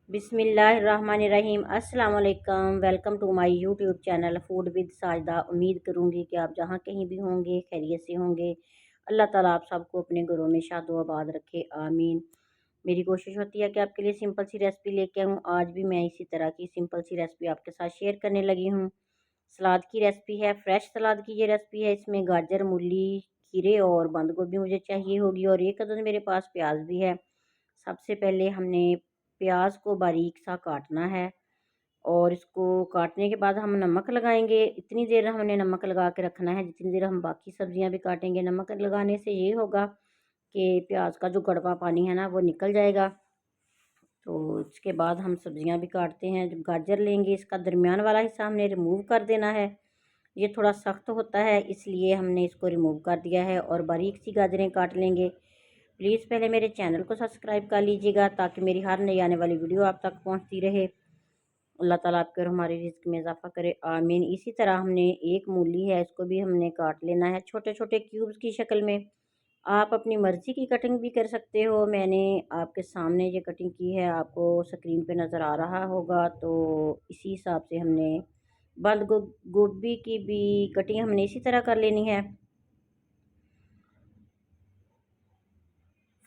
बिस्मिल्लाहिर्रहमानिर्रहीम। अस्सलाम वालेकुम। Welcome to my YouTube channel food with Sajda. उम्मीद करूँगी कि आप जहाँ कहीं भी होंगे खैरियत से होंगे। अल्लाह ताला आप सबको अपने घरों में शादो आबाद रखे, आमीन। मेरी कोशिश होती है कि आपके लिए सिंपल सी रेसिपी लेके आऊँ। आज भी मैं इसी तरह की सिंपल सी रेसिपी आपके साथ शेयर करने लगी हूँ। सलाद की रेसिपी है, फ्रेश सलाद की ये रेसिपी है। इसमें गाजर, मूली, खीरे और बंद गोभी मुझे चाहिए होगी और एक अदद मेरे पास प्याज भी है। सबसे पहले हमने प्याज को बारीक सा काटना है और इसको काटने के बाद हम नमक लगाएंगे। इतनी देर हमने नमक लगा के रखना है जितनी देर हम बाकी सब्जियां भी काटेंगे। नमक लगाने से ये होगा कि प्याज का जो कड़वा पानी है ना वो निकल जाएगा। तो इसके बाद हम सब्जियां भी काटते हैं। जब गाजर लेंगे इसका दरमियान वाला हिस्सा हमने रिमूव कर देना है। ये थोड़ा सख्त होता है इसलिए हमने इसको रिमूव कर दिया है और बारीक सी गाजरें काट लेंगे। प्लीज़ पहले मेरे चैनल को सब्सक्राइब कर लीजिएगा ताकि मेरी हर नई आने वाली वीडियो आप तक पहुंचती रहे। अल्लाह ताला आपके और हमारी रिस्क में इजाफा करे, आमीन। इसी तरह हमने एक मूली है, इसको भी हमने काट लेना है छोटे छोटे क्यूब्स की शक्ल में। आप अपनी मर्ज़ी की कटिंग भी कर सकते हो। मैंने आपके सामने ये कटिंग की है, आपको स्क्रीन पे नज़र आ रहा होगा। तो इसी हिसाब से हमने बंद गोभी की भी कटिंग हमने इसी तरह कर लेनी है।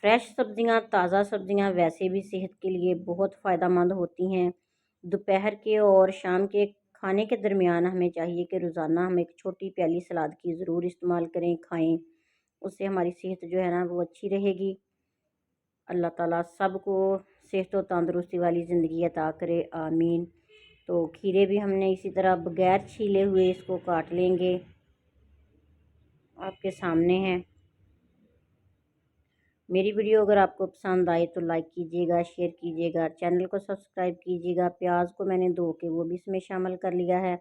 फ्रेश सब्जियां, ताज़ा सब्जियां वैसे भी सेहत के लिए बहुत फ़ायदेमंद होती हैं। दोपहर के और शाम के खाने के दरमियान हमें चाहिए कि रोज़ाना हम एक छोटी प्याली सलाद की ज़रूर इस्तेमाल करें, खाएं। उससे हमारी सेहत जो है ना वो अच्छी रहेगी। अल्लाह ताला सबको सेहत और तंदुरुस्ती वाली ज़िंदगी अता करे, आमीन। तो खीरे भी हमने इसी तरह बगैर छीले हुए इसको काट लेंगे, आपके सामने है। मेरी वीडियो अगर आपको पसंद आए तो लाइक कीजिएगा, शेयर कीजिएगा, चैनल को सब्सक्राइब कीजिएगा। प्याज को मैंने धो के वो भी इसमें शामिल कर लिया है।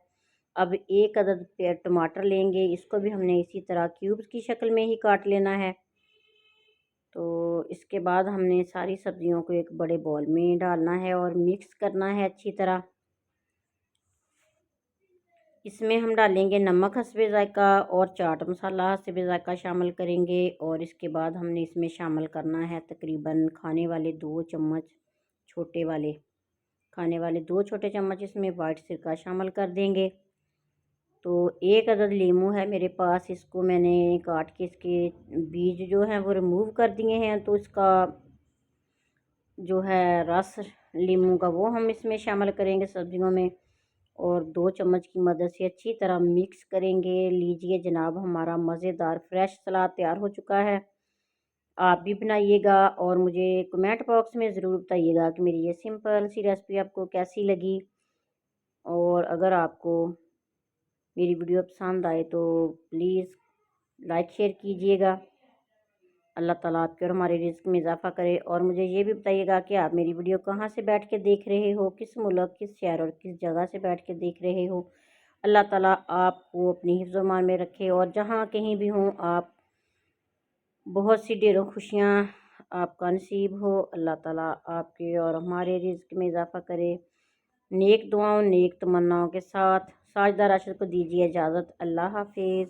अब एक अदद टमाटर लेंगे, इसको भी हमने इसी तरह क्यूब्स की शक्ल में ही काट लेना है। तो इसके बाद हमने सारी सब्जियों को एक बड़े बॉल में डालना है और मिक्स करना है अच्छी तरह। इसमें हम डालेंगे नमक हस्बे ज़ायका और चाट मसाला हस्बे ज़ायका शामिल करेंगे। और इसके बाद हमने इसमें शामिल करना है तकरीबन खाने वाले 2 चम्मच, छोटे वाले खाने वाले 2 छोटे चम्मच इसमें वाइट सिरका शामिल कर देंगे। तो एक अदद लीमू है मेरे पास, इसको मैंने काट के इसके बीज जो हैं वो रिमूव कर दिए हैं। तो इसका जो है रस लीमू का वो हम इसमें शामिल करेंगे सब्जियों में और 2 चम्मच की मदद से अच्छी तरह मिक्स करेंगे। लीजिए जनाब, हमारा मज़ेदार फ्रेश सलाद तैयार हो चुका है। आप भी बनाइएगा और मुझे कमेंट बॉक्स में ज़रूर बताइएगा कि मेरी ये सिंपल सी रेसिपी आपको कैसी लगी। और अगर आपको मेरी वीडियो पसंद आए तो प्लीज़ लाइक शेयर कीजिएगा। अल्लाह ताला आपके और हमारे रिज़्क़ में इजाफ़ा करे। और मुझे ये भी बताइएगा कि आप मेरी वीडियो कहाँ से बैठ के देख रहे हो, किस मुल्क, किस शहर और किस जगह से बैठ के देख रहे हो। अल्लाह ताला आपको अपनी हिफ्ज़ व ईमान में रखे और जहाँ कहीं भी हों आप बहुत सी ढेरों खुशियाँ आपका नसीब हो। अल्लाह ताला आपके और हमारे रिज़्क़ में इजाफ़ा करे। नेक दुआओं, नेक तमन्नाओं के साथ साजदा राशिद को दीजिए इजाज़त। अल्लाह हाफिज़।